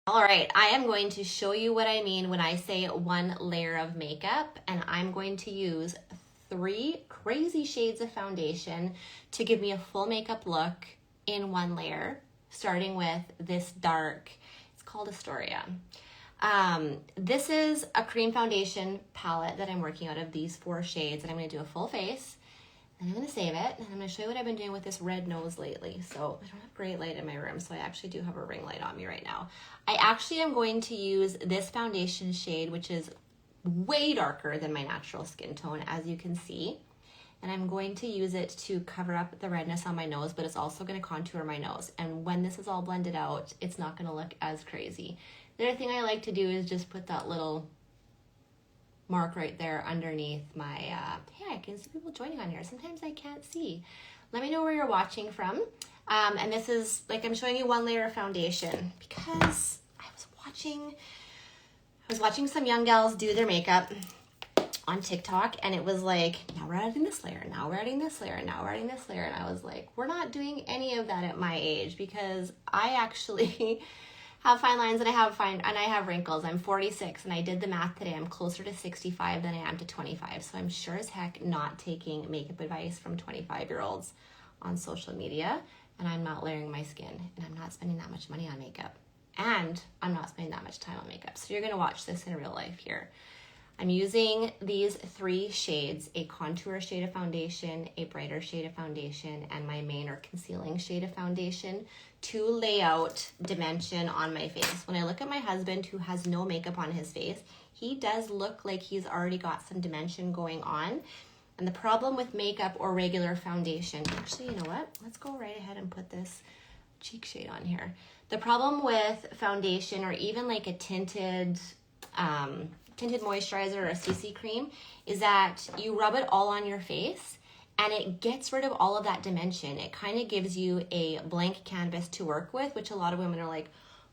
All right, I am going to show you what I mean when I say one layer of makeup, and I'm going to use 3 crazy shades of foundation to give me a full makeup look in one layer, starting with this dark, it's called Astoria. This is a cream foundation palette that I'm working out of these 4 shades, and I'm going to do a full face. And I'm going to save it, and I'm going to show you what I've been doing with this red nose lately. So I don't have great light in my room, so I actually do have a ring light on me right now. I actually am going to use this foundation shade, which is way darker than my natural skin tone, as you can see. And I'm going to use it to cover up the redness on my nose, but it's also going to contour my nose. And when this is all blended out, it's not going to look as crazy. The other thing I like to do is just put that little mark right there underneath my, hey, I can see people joining on here. Sometimes I can't see. Let me know where you're watching from. And this is, like, I'm showing you one layer of foundation because I was watching some young gals do their makeup on TikTok, and it was like, now we're adding this layer, now we're adding this layer, now we're adding this layer. And I was like, we're not doing any of that at my age, because I actually have fine lines and I have wrinkles. I'm 46, and I did the math today. I'm closer to 65 than I am to 25. So I'm sure as heck not taking makeup advice from 25-year-olds on social media. And I'm not layering my skin, and I'm not spending that much money on makeup. And I'm not spending that much time on makeup. So you're gonna watch this in real life here. I'm using these 3 shades, a contour shade of foundation, a brighter shade of foundation, and my main or concealing shade of foundation to lay out dimension on my face. When I look at my husband, who has no makeup on his face, he does look like he's already got some dimension going on. And the problem with makeup or regular foundation, actually, you know what? Let's go right ahead and put this cheek shade on here. The problem with foundation, or even like a tinted moisturizer or a CC cream, is that you rub it all on your face and it gets rid of all of that dimension. It kind of gives you a blank canvas to work with, which a lot of women are like,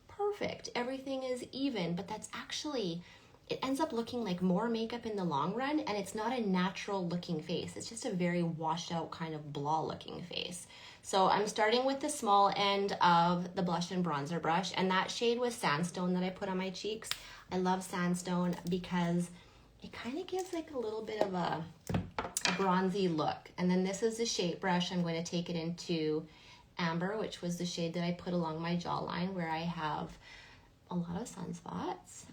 perfect, everything is even. But that's actually, it ends up looking like more makeup in the long run, and it's not a natural looking face. It's just a very washed out kind of blah looking face. So I'm starting with the small end of the blush and bronzer brush, and that shade was Sandstone that I put on my cheeks. I love Sandstone because it kind of gives like a little bit of a bronzy look. And then this is the shape brush. I'm going to take it into Amber, which was the shade that I put along my jawline where I have a lot of sunspots,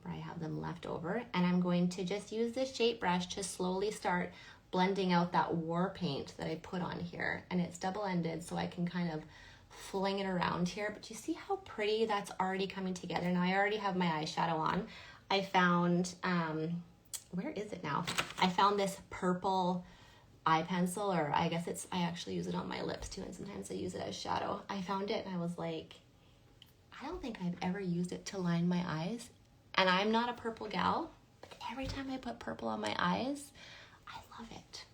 where I have them left over. And I'm going to just use this shape brush to slowly start blending out that war paint that I put on here. And it's double-ended, so I can kind of fling it around here. But you see how pretty that's already coming together. Now I already have my eyeshadow on. I found, where is it now? I found this purple eye pencil, or I guess it's, I actually use it on my lips too, and sometimes I use it as shadow. I found it and I was like, I don't think I've ever used it to line my eyes. And I'm not a purple gal, but every time I put purple on my eyes, I love it.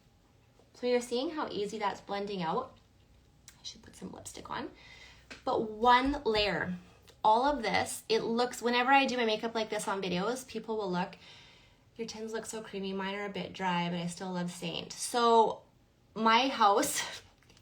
So you're seeing how easy that's blending out. I should put some lipstick on. But one layer. All of this, it looks, whenever I do my makeup like this on videos, people will look, your tins look so creamy. Mine are a bit dry, but I still love Saint. So my house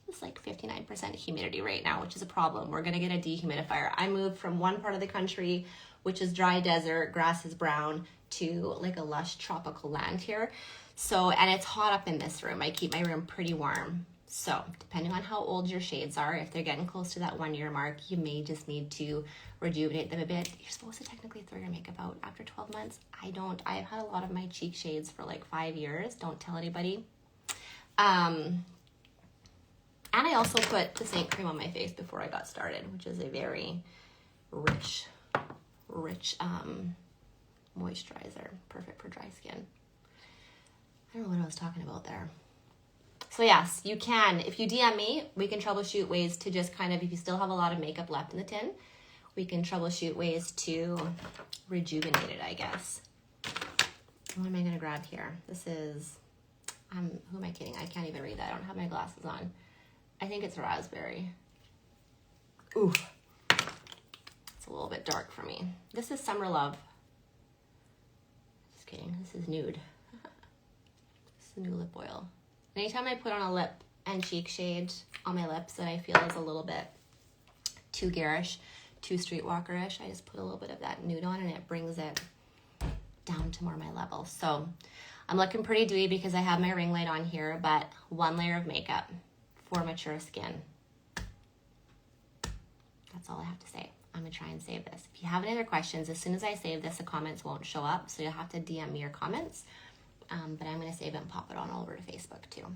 is like 59% humidity right now, which is a problem. We're gonna get a dehumidifier. I moved from one part of the country, which is dry desert, grass is brown, to like a lush tropical land here. So, and it's hot up in this room. I keep my room pretty warm. So depending on how old your shades are, if they're getting close to that 1-year mark, you may just need to rejuvenate them a bit. You're supposed to technically throw your makeup out after 12 months. I don't. I've had a lot of my cheek shades for like 5 years. Don't tell anybody. And I also put the Saint cream on my face before I got started, which is a very rich moisturizer. Perfect for dry skin. I don't know what I was talking about there. So yes, you can, if you DM me, we can troubleshoot ways to just kind of, if you still have a lot of makeup left in the tin, we can troubleshoot ways to rejuvenate it, I guess. What am I going to grab here? This is, who am I kidding? I can't even read that. I don't have my glasses on. I think it's raspberry. Ooh, it's a little bit dark for me. This is Summer Love. Just kidding, this is Nude. This is a new lip oil. Anytime I put on a lip and cheek shade on my lips that I feel is a little bit too garish, too streetwalker-ish. I just put a little bit of that nude on and it brings it down to more my level. So I'm looking pretty dewy because I have my ring light on here, but one layer of makeup for mature skin. That's all I have to say. I'm gonna try and save this. If you have any other questions, as soon as I save this, the comments won't show up, so you'll have to DM me your comments. But I'm gonna save it and pop it on over to Facebook too.